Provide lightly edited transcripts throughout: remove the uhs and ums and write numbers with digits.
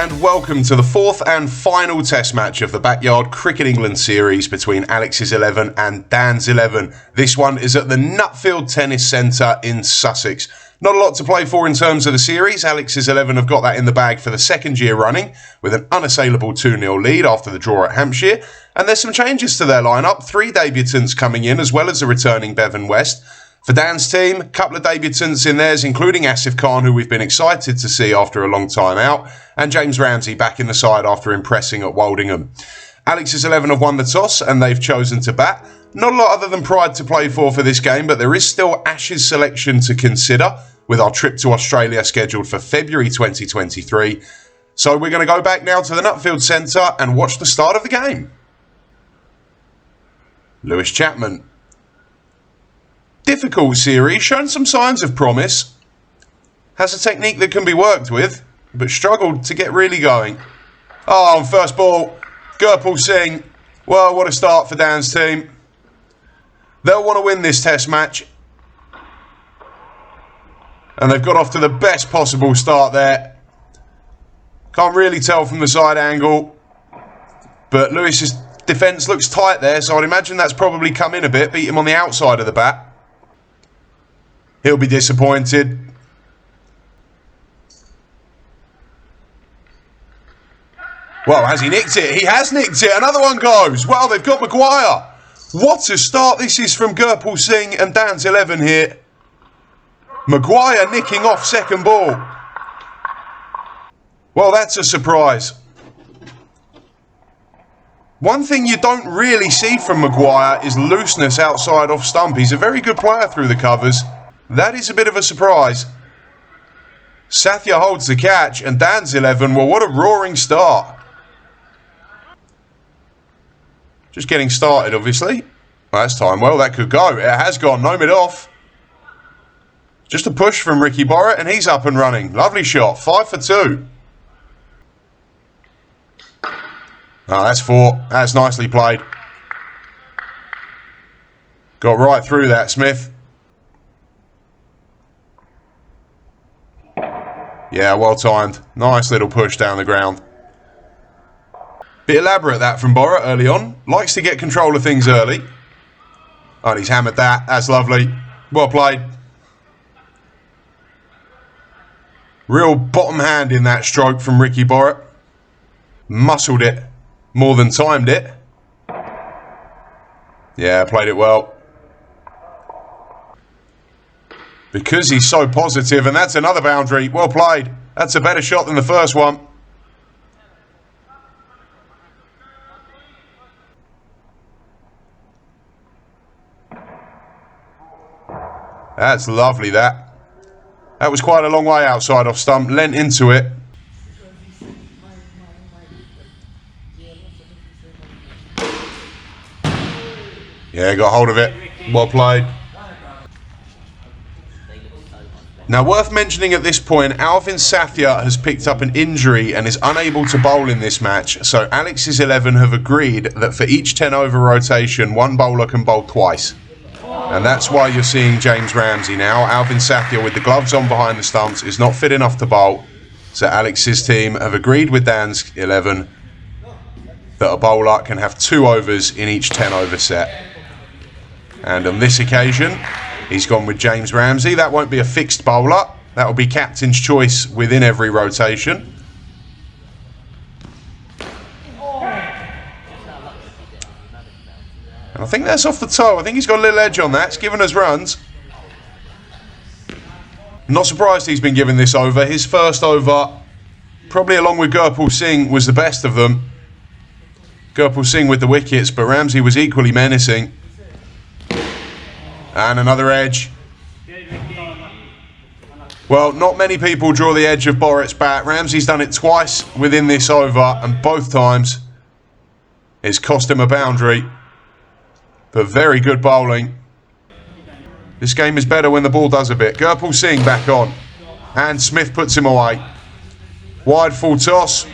And welcome to the fourth and final test match of the Backyard Cricket England series between Alex's 11 and Dan's 11. This one is at the Nutfield Tennis Centre in Sussex. Not a lot to play for in terms of the series. Alex's 11 have got that in the bag for the second year running with an unassailable 2-0 lead after the draw at Hampshire. And there's some changes to their lineup. 3 debutants coming in as well as a returning Bevan West. For Dan's team, a couple of debutants in theirs, including Asif Khan, who we've been excited to see after a long time out, and James Ramsey back in the side after impressing at Woldingham. Alex's 11 have won the toss and they've chosen to bat. Not a lot other than pride to play for this game, but there is still Ashes selection to consider with our trip to Australia scheduled for February 2023. So we're going to go back now to the Nutfield Centre and watch the start of the game. Lewis Chapman. Difficult series, shown some signs of promise. Has a technique that can be worked with, but struggled to get really going. Oh, on first ball, Gurpal Singh. Well, what a start for Dan's team. They'll want to win this test match. And they've got off to the best possible start there. Can't really tell from the side angle. But Lewis's defence looks tight there, so I'd imagine that's probably come in a bit. Beat him on the outside of the bat. He'll be disappointed. Well, has he nicked it? He has nicked it. Another one goes. Well, they've got Maguire. What a start this is from Gurpal Singh and Dan's 11 here. Maguire nicking off second ball. Well, that's a surprise. One thing you don't really see from Maguire is looseness outside off stump. He's a very good player through the covers. That is a bit of a surprise. Sathya holds the catch and Dan's 11, well, what a roaring start. Just getting started, obviously. Well, that's time. Well, that could go. It has gone. No mid off. Just a push from Ricky Borrett and he's up and running. Lovely shot. 5 for 2. Oh, that's 4. That's nicely played. Got right through that, Smith. Yeah, well timed. Nice little push down the ground. Bit elaborate that from Borrett early on. Likes to get control of things early. Oh, and he's hammered that. That's lovely. Well played. Real bottom hand in that stroke from Ricky Borrett. Muscled it more than timed it. Yeah, played it well. Because he's so positive, and that's another boundary. Well played. That's a better shot than the first one. That's lovely, that. That was quite a long way outside off stump. Lent into it. Yeah, got hold of it. Well played. Now, worth mentioning at this point, Alvin Sathya has picked up an injury and is unable to bowl in this match. So Alex's 11 have agreed that for each 10-over rotation, one bowler can bowl twice. And that's why you're seeing James Ramsey now. Alvin Sathya, with the gloves on behind the stumps, is not fit enough to bowl. So Alex's team have agreed with Dan's 11 that a bowler can have 2 overs in each 10-over set. And on this occasion, he's gone with James Ramsey. That won't be a fixed bowler. That will be captain's choice within every rotation. And I think that's off the toe. I think he's got a little edge on that. It's given us runs. Not surprised he's been given this over. His first over, probably along with Gurpal Singh, was the best of them. Gurpal Singh with the wickets, but Ramsey was equally menacing. And another edge. Well, not many people draw the edge of Borrett's bat. Ramsey's done it twice within this over, and both times it's cost him a boundary. But very good bowling. This game is better when the ball does a bit. Gurpal Singh back on. And Smith puts him away. Wide full toss.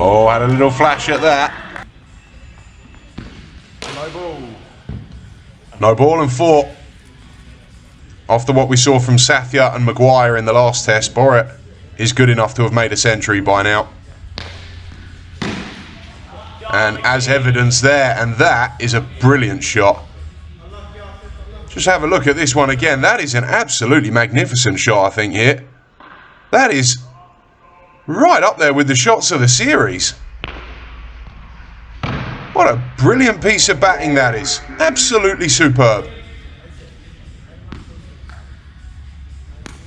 Oh, had a little flash at that. No ball. No ball and 4. After what we saw from Sathya and Maguire in the last test, Borat is good enough to have made a century by now. And as evidence there, and that is a brilliant shot. Just have a look at this one again. That is an absolutely magnificent shot, I think, here. That is right up there with the shots of the series. What a brilliant piece of batting that is. Absolutely superb.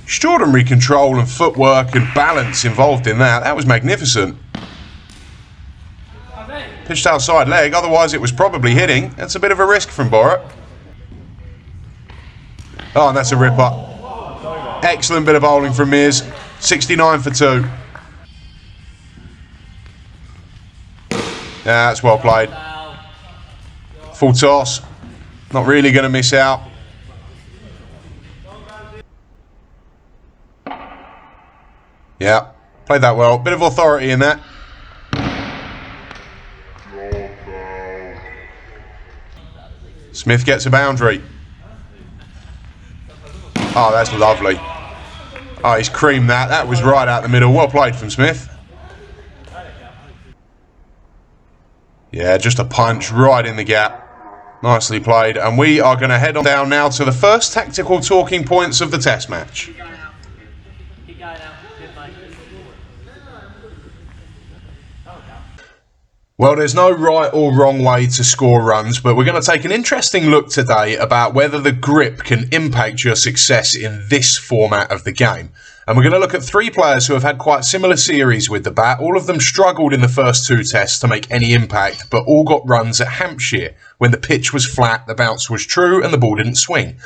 Extraordinary control and footwork and balance involved in that. That was magnificent. Pitched outside leg, otherwise it was probably hitting. That's a bit of a risk from Borat. Oh, and that's a ripper. Excellent bit of bowling from Mears. 69 for 2. Yeah, that's well played. Full toss. Not really going to miss out. Yeah, played that well. Bit of authority in that. Smith gets a boundary. Oh, that's lovely. Oh, he's creamed that. That was right out the middle. Well played from Smith. Yeah, just a punch right in the gap. Nicely played. And we are going to head on down now to the first tactical talking points of the test match. Well, there's no right or wrong way to score runs, but we're going to take an interesting look today about whether the grip can impact your success in this format of the game. And we're going to look at 3 players who have had quite similar series with the bat. All of them struggled in the first 2 tests to make any impact, but all got runs at Hampshire when the pitch was flat, the bounce was true, and the ball didn't swing.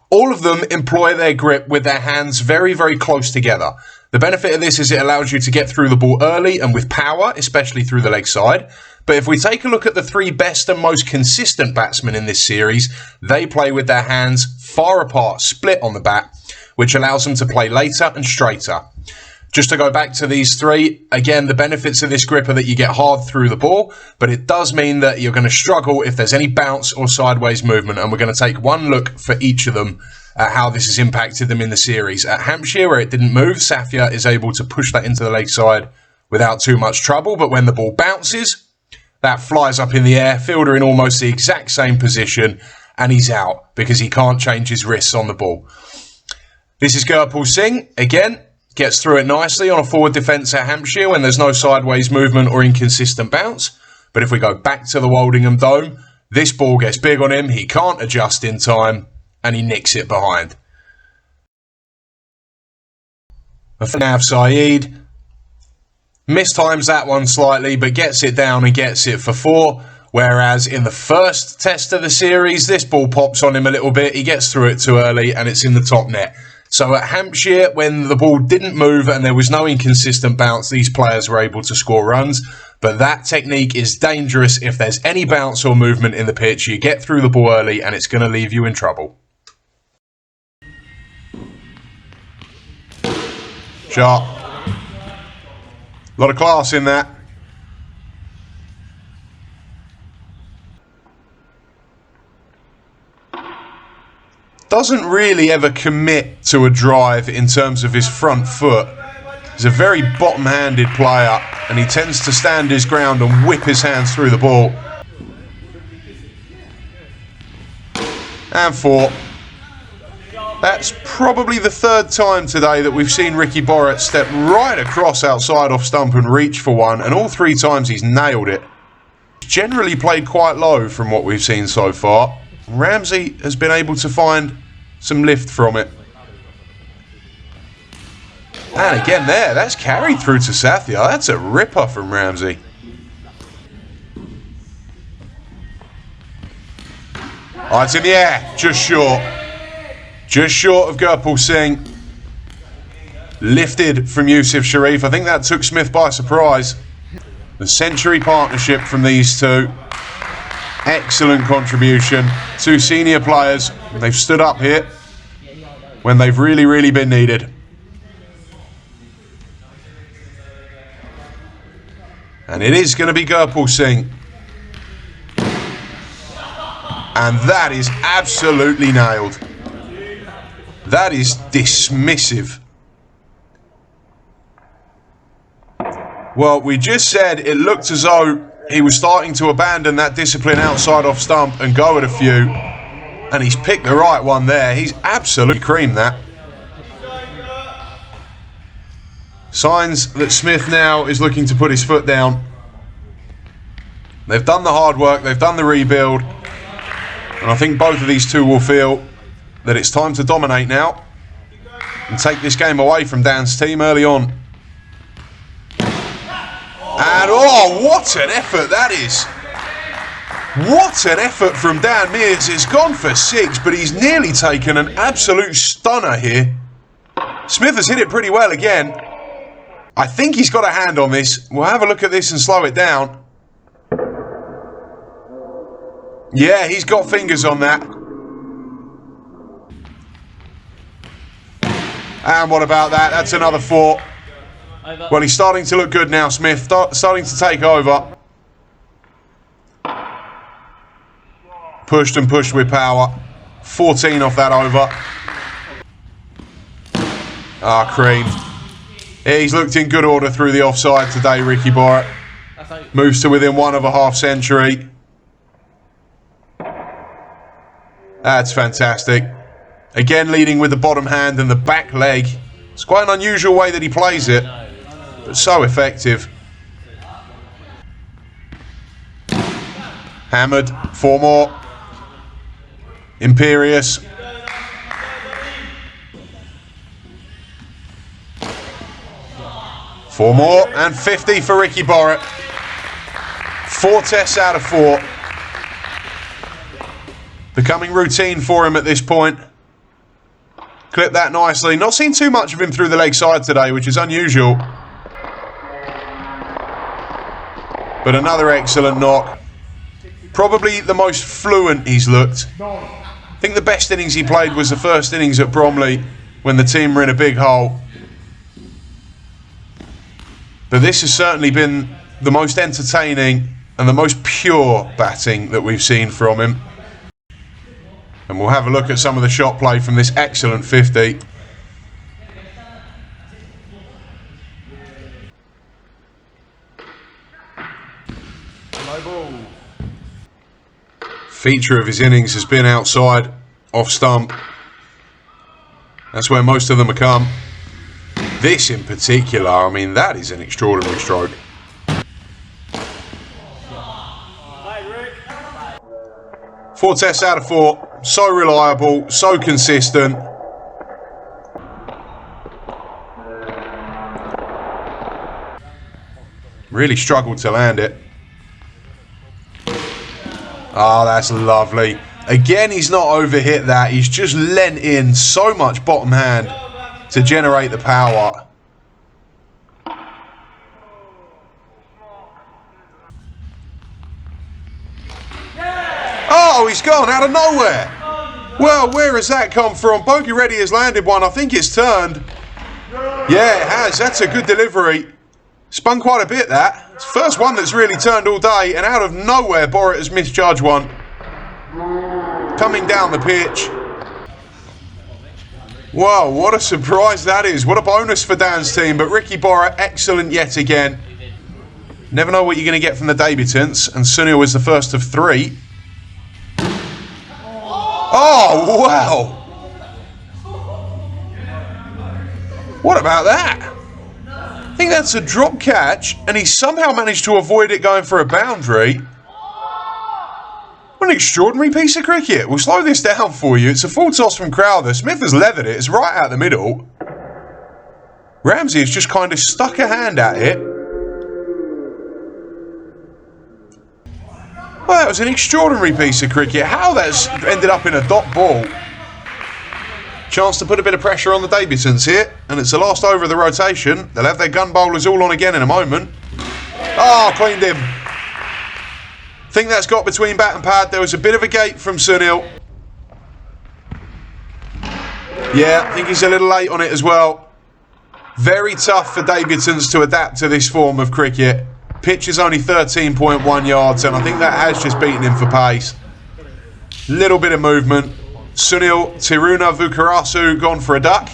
All of them employ their grip with their hands very, very close together. The benefit of this is it allows you to get through the ball early and with power, especially through the leg side. But if we take a look at the 3 best and most consistent batsmen in this series, they play with their hands far apart, split on the bat, which allows them to play later and straighter. Just to go back to these 3, again, the benefits of this grip are that you get hard through the ball, but it does mean that you're going to struggle if there's any bounce or sideways movement, and we're going to take one look for each of them at how this has impacted them in the series. At Hampshire, where it didn't move, Sathya is able to push that into the leg side without too much trouble, but when the ball bounces, that flies up in the air, fielder in almost the exact same position, and he's out because he can't change his wrists on the ball. This is Gurpal Singh, again, gets through it nicely on a forward defence at Hampshire when there's no sideways movement or inconsistent bounce. But if we go back to the Woldingham Dome, this ball gets big on him, he can't adjust in time, and he nicks it behind. Nav Saeed mistimes that one slightly, but gets it down and gets it for 4. Whereas in the first test of the series, this ball pops on him a little bit. He gets through it too early and it's in the top net. So at Hampshire, when the ball didn't move and there was no inconsistent bounce, these players were able to score runs. But that technique is dangerous if there's any bounce or movement in the pitch. You get through the ball early and it's going to leave you in trouble. Sharp. A lot of class in that. Doesn't really ever commit to a drive in terms of his front foot. He's a very bottom-handed player and he tends to stand his ground and whip his hands through the ball. And 4. That's probably the 3rd time today that we've seen Ricky Borat step right across outside off stump and reach for one, and all 3 times he's nailed it. Generally played quite low from what we've seen so far. Ramsey has been able to find some lift from it. And again there, that's carried through to Sathya. That's a ripper from Ramsey. Oh, it's in the air, just short. Just short of Gurpal Singh. Lifted from Yusuf Sharif. I think that took Smith by surprise. The century partnership from these 2. Excellent contribution. 2 senior players. They've stood up here when they've really, really been needed. And it is going to be Gurpal Singh. And that is absolutely nailed. That is dismissive. Well, we just said it looked as though he was starting to abandon that discipline outside off stump and go at a few. And he's picked the right one there. He's absolutely creamed that. Signs that Smith now is looking to put his foot down. They've done the hard work. They've done the rebuild. And I think both of these two will feel that it's time to dominate now and take this game away from Dan's team early on. And oh, what an effort that is. What an effort from Dan Mears. It's gone for 6, but he's nearly taken an absolute stunner here. Smith has hit it pretty well again. I think he's got a hand on this. We'll have a look at this and slow it down. Yeah, he's got fingers on that. And what about that? That's another 4. Well, he's starting to look good now, Smith. Starting to take over. Pushed and pushed with power. 14 off that over. Ah, creamed. Yeah, he's looked in good order through the offside today, Ricky Borrett. Moves to within 1 of a half century. That's fantastic. Again, leading with the bottom hand and the back leg. It's quite an unusual way that he plays it, but so effective. Hammered. 4 more. Imperious. Four more and 50 for Ricky Borrett. 4 tests out of 4. Becoming routine for him at this point. Clipped that nicely. Not seen too much of him through the leg side today, which is unusual. But another excellent knock. Probably the most fluent he's looked. I think the best innings he played was the first innings at Bromley when the team were in a big hole. But this has certainly been the most entertaining and the most pure batting that we've seen from him. And we'll have a look at some of the shot play from this excellent 50. Feature of his innings has been outside, off stump. That's where most of them have come. This in particular, I mean, that is an extraordinary stroke. Four tests out of 4. So reliable, so consistent. Really struggled to land it. Ah, that's lovely. Again, he's not overhit that. He's just lent in so much bottom hand to generate the power. Oh, he's gone out of nowhere. Well, where has that come from? Bogey Reddy has landed one. I think it's turned. Yeah, it has. That's a good delivery. Spun quite a bit, that. It's the first one that's really turned all day, and out of nowhere, Borrett has misjudged one. Coming down the pitch. Wow, what a surprise that is. What a bonus for Dan's team. But Ricky Borrett, excellent yet again. Never know what you're going to get from the debutants. And Sunil is the first of 3. Oh, wow. What about that? I think that's a drop catch, and he somehow managed to avoid it going for a boundary. What an extraordinary piece of cricket. We'll slow this down for you. It's a full toss from Crowther. Smith has leathered it. It's right out the middle. Ramsey has just kind of stuck a hand at it. Well, that was an extraordinary piece of cricket. How that's ended up in a dot ball. Chance to put a bit of pressure on the debutants here. And it's the last over of the rotation. They'll have their gun bowlers all on again in a moment. Oh, cleaned him. Think that's got between bat and pad. There was a bit of a gate from Sunil. Yeah, I think he's a little late on it as well. Very tough for debutants to adapt to this form of cricket. Pitch is only 13.1 yards, and I think that has just beaten him for pace. Little bit of movement. Sunil Tiruna Vukarasu gone for a duck.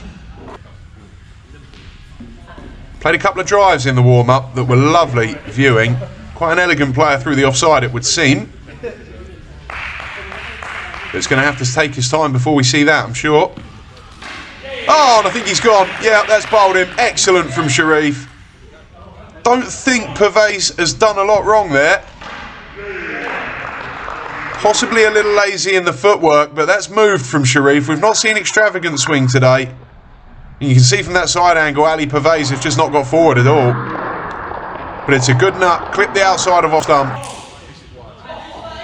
Played a couple of drives in the warm-up that were lovely viewing. Quite an elegant player through the offside, it would seem. But it's going to have to take his time before we see that, I'm sure. Oh, and I think he's gone. Yeah, that's bowled him. Excellent from Sharif. Don't think Pervez has done a lot wrong there. Possibly a little lazy in the footwork, but that's moved from Sharif. We've not seen extravagant swing today. And you can see from that side angle, Ali Pervez has just not got forward at all. But it's a good nut. Clip the outside of off stump.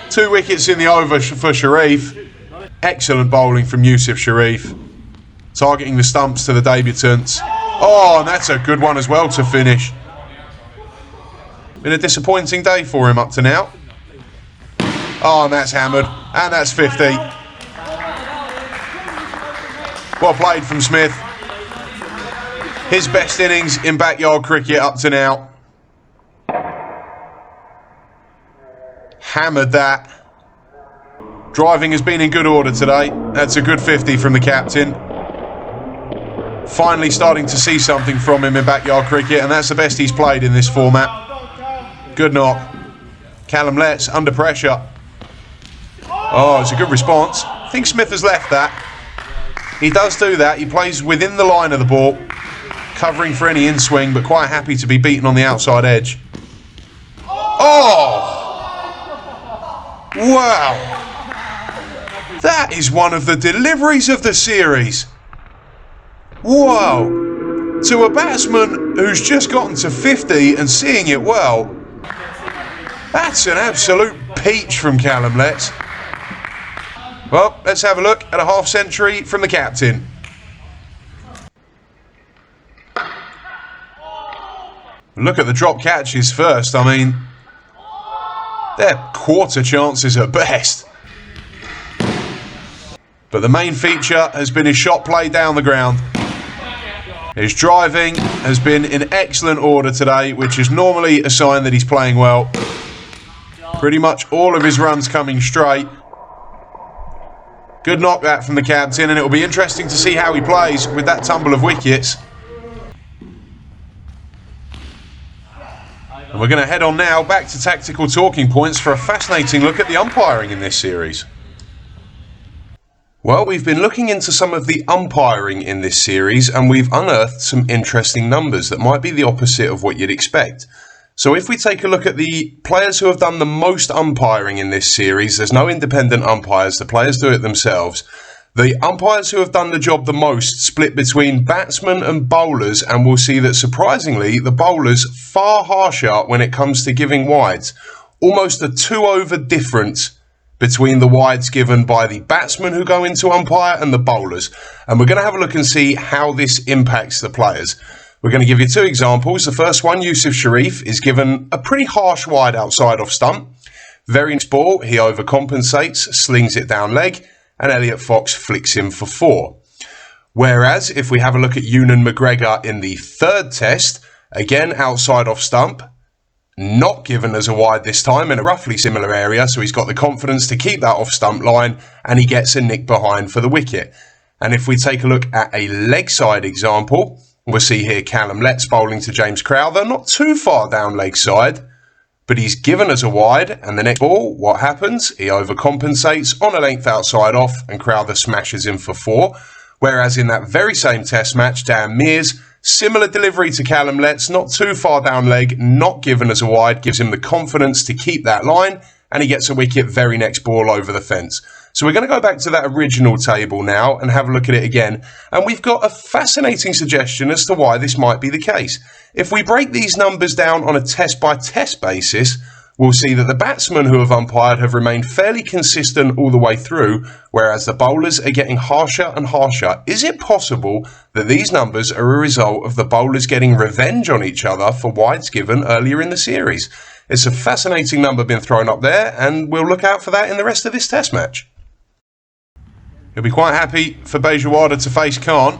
2 wickets in the over for Sharif. Excellent bowling from Yusuf Sharif. Targeting the stumps to the debutants. Oh, and that's a good one as well to finish. Been a disappointing day for him up to now. Oh, and that's hammered. And that's 50. Well played from Smith. His best innings in backyard cricket up to now. Hammered that. Driving has been in good order today. That's a good 50 from the captain. Finally starting to see something from him in backyard cricket, and that's the best he's played in this format. Good knock. Callum Letts under pressure. Oh, it's a good response. I think Smith has left that. He does do that. He plays within the line of the ball, covering for any in-swing, but quite happy to be beaten on the outside edge. Oh! Wow! That is one of the deliveries of the series. Wow! To a batsman who's just gotten to 50 and seeing it well, that's an absolute peach from Callum Letts. Well, let's have a look at a half century from the captain. Look at the drop catches first. I mean, they're quarter chances at best. But the main feature has been his shot play down the ground. His driving has been in excellent order today, which is normally a sign that he's playing well. Pretty much all of his runs coming straight. Good knock that from the captain, and it'll be interesting to see how he plays with that tumble of wickets. And we're going to head on now back to tactical talking points for a fascinating look at the umpiring in this series. Well, we've been looking into some of the umpiring in this series, and we've unearthed some interesting numbers that might be the opposite of what you'd expect. So if we take a look at the players who have done the most umpiring in this series, there's no independent umpires, the players do it themselves. The umpires who have done the job the most split between batsmen and bowlers, and we'll see that surprisingly, the bowlers far harsher when it comes to giving wides. Almost a 2-over difference between the wides given by the batsmen who go into umpire and the bowlers. And we're going to have a look and see how this impacts the players. We're going to give you 2 examples. The first one, Yusuf Sharif, is given a pretty harsh wide outside off stump. Very nice ball, he overcompensates, slings it down leg, and Elliot Fox flicks him for 4. Whereas, if we have a look at Ewan McGregor in the 3rd test, again outside off stump, not given as a wide this time in a roughly similar area, so he's got the confidence to keep that off stump line, and he gets a nick behind for the wicket. And if we take a look at a leg side example, we'll see here Callum Letts bowling to James Crowther, not too far down leg side, but he's given as a wide, and the next ball, what happens? He overcompensates on a length outside off, and Crowther smashes him for 4. Whereas in that very same test match, Dan Mears, similar delivery to Callum Letts, not too far down leg, not given as a wide, gives him the confidence to keep that line, and he gets a wicket very next ball over the fence. So we're going to go back to that original table now and have a look at it again, and we've got a fascinating suggestion as to why this might be the case. If we break these numbers down on a test-by-test basis, we'll see that the batsmen who have umpired have remained fairly consistent all the way through, whereas the bowlers are getting harsher and harsher. Is it possible that these numbers are a result of the bowlers getting revenge on each other for wides given earlier in the series? It's a fascinating number being thrown up there, and we'll look out for that in the rest of this test match. He'll be quite happy for Bejawada to face Khan,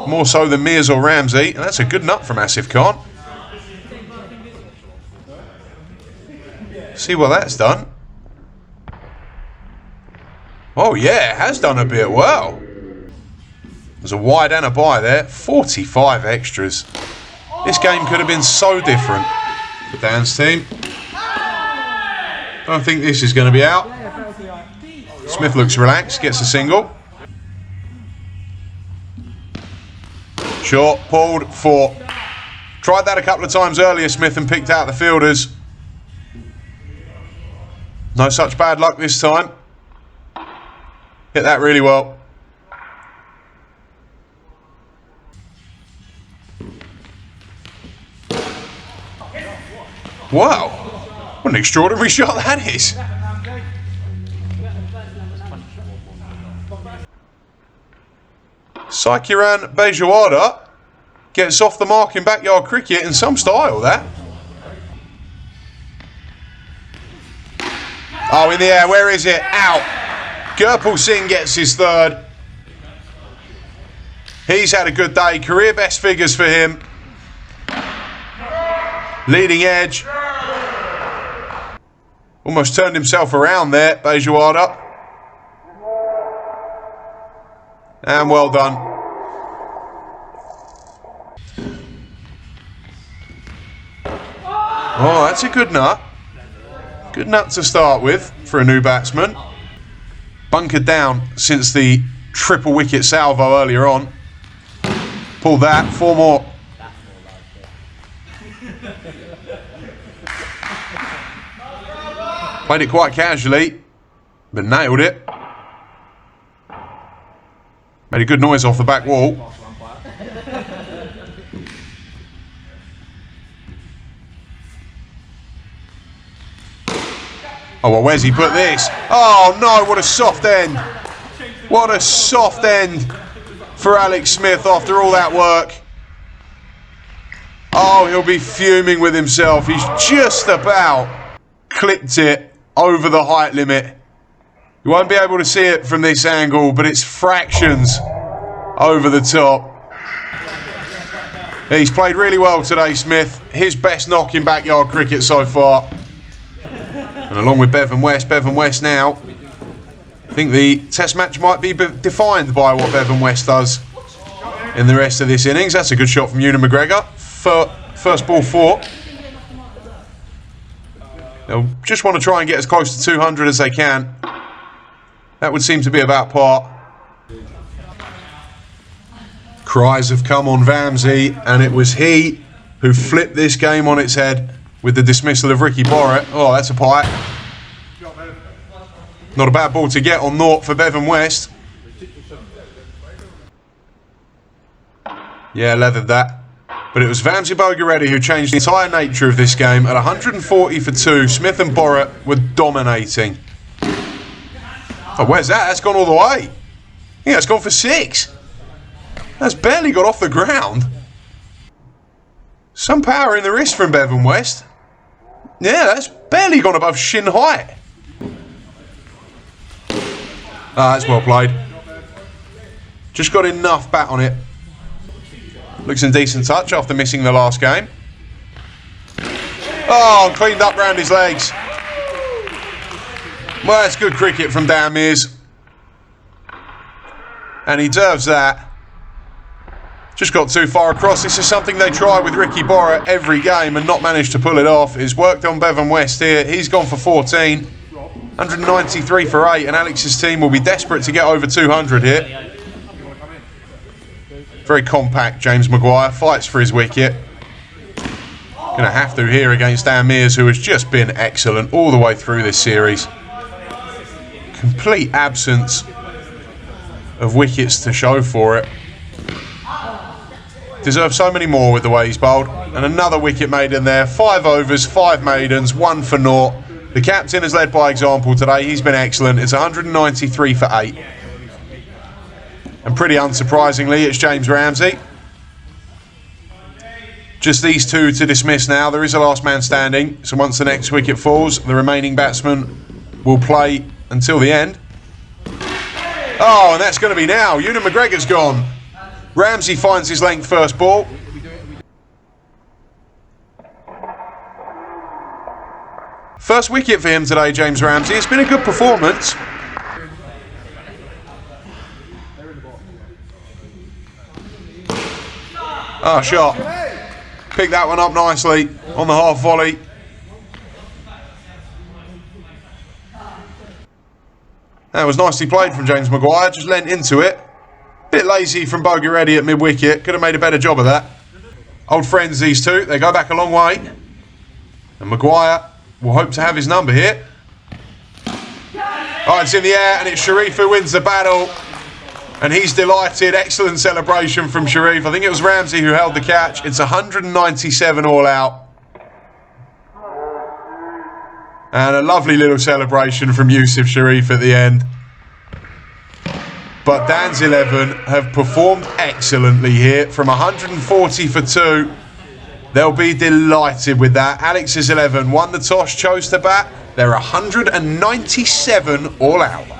more so than Mears or Ramsey, and that's a good nut from Asif Khan. See what that's done. Oh yeah, it has done a bit well. There's a wide and a bye there. 45 extras. This game could have been so different for Dan's team. Don't think this is going to be out. Smith looks relaxed, gets a single. Short, pulled, 4. Tried that a couple of times earlier, Smith, and picked out the fielders. No such bad luck this time. Hit that really well. Wow, what an extraordinary shot that is. Saikiran Bejawada gets off the mark in backyard cricket in some style, that. Oh, in the air, where is it? Out. Gurpal Singh gets his 3rd. He's had a good day, career best figures for him. Leading edge. Almost turned himself around there, Bejawada. And well done. Oh, that's a good nut. Good nut to start with for a new batsman. Bunkered down since the triple wicket salvo earlier on. Pull that, 4 more. Played it quite casually, but nailed it. Made a good noise off the back wall. Oh, well, where's he put this? Oh, no, what a soft end. What a soft end for Alex Smith after all that work. Oh, he'll be fuming with himself. He's just about clipped it over the height limit. You won't be able to see it from this angle, but it's fractions over the top. He's played really well today, Smith. His best knock in backyard cricket so far. And along with Bevan West now, I think the test match might be defined by what Bevan West does in the rest of this innings. That's a good shot from Ewan McGregor. First ball 4. They'll just want to try and get as close to 200 as they can. That would seem to be about par. Cries have come on Vamsey, and it was he who flipped this game on its head with the dismissal of Ricky Borrett. Oh, that's a pie. Not a bad ball to get on naught for Bevan West. Yeah, leathered that. But it was Vamsey Bogireddy who changed the entire nature of this game. At 140 for 2, Smith and Borrett were dominating. Oh, where's that? That's gone all the way. Yeah, it's gone for 6. That's barely got off the ground. Some power in the wrist from Bevan West. Yeah, that's barely gone above shin height. Ah, that's well played. Just got enough bat on it. Looks in decent touch after missing the last game. Oh, cleaned up round his legs. Well, that's good cricket from Dan Mears. And he deserves that. Just got too far across. This is something they try with Ricky Borrett every game and not managed to pull it off. It's worked on Bevan West here. He's gone for 14. 193 for 8, and Alex's team will be desperate to get over 200 here. Very compact, James Maguire. Fights for his wicket. Going to have to here against Dan Mears, who has just been excellent all the way through this series. Complete absence of wickets to show for it. Deserves so many more with the way he's bowled. And another wicket made in there. 5 overs, 5 maidens, 1 for naught. The captain has led by example today. He's been excellent. It's 193 for 8. And pretty unsurprisingly, it's James Ramsey. Just these two to dismiss now. There is a last man standing. So once the next wicket falls, the remaining batsman will play until the end. Oh, and that's going to be now. Ewan McGregor's gone. Ramsey finds his length first ball. First wicket for him today, James Ramsey. It's been a good performance. Ah, shot. Picked that one up nicely on the half volley. That was nicely played from James Maguire, just lent into it. Bit lazy from Bogiretti at mid-wicket, could have made a better job of that. Old friends, these two, they go back a long way. And Maguire will hope to have his number here. Oh, it's in the air, and it's Sharif who wins the battle. And he's delighted. Excellent celebration from Sharif. I think it was Ramsey who held the catch. It's 197 all out. And a lovely little celebration from Yusuf Sharif at the end. But Dan's 11 have performed excellently here. From 140 for 2. They'll be delighted with that. Alex's 11 won the toss, chose to bat. They're 197 all out.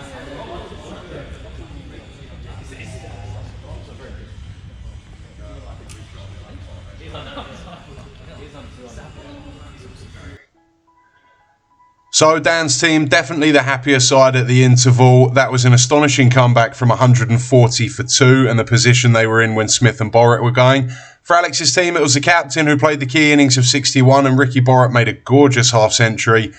So Dan's team, definitely the happier side at the interval. That was an astonishing comeback from 140 for 2 and the position they were in when Smith and Borrett were going. For Alex's team, it was the captain who played the key innings of 61 and Ricky Borrett made a gorgeous half-century.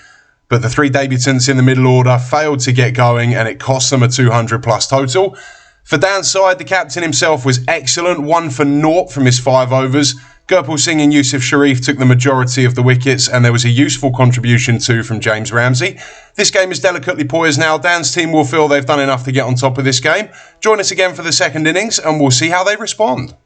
But the 3 debutants in the middle order failed to get going and it cost them a 200 plus total. For Dan's side, the captain himself was excellent, 1 for 0 from his 5 overs. Gurpal Singh and Yusuf Sharif took the majority of the wickets and there was a useful contribution too from James Ramsey. This game is delicately poised now. Dan's team will feel they've done enough to get on top of this game. Join us again for the second innings and we'll see how they respond.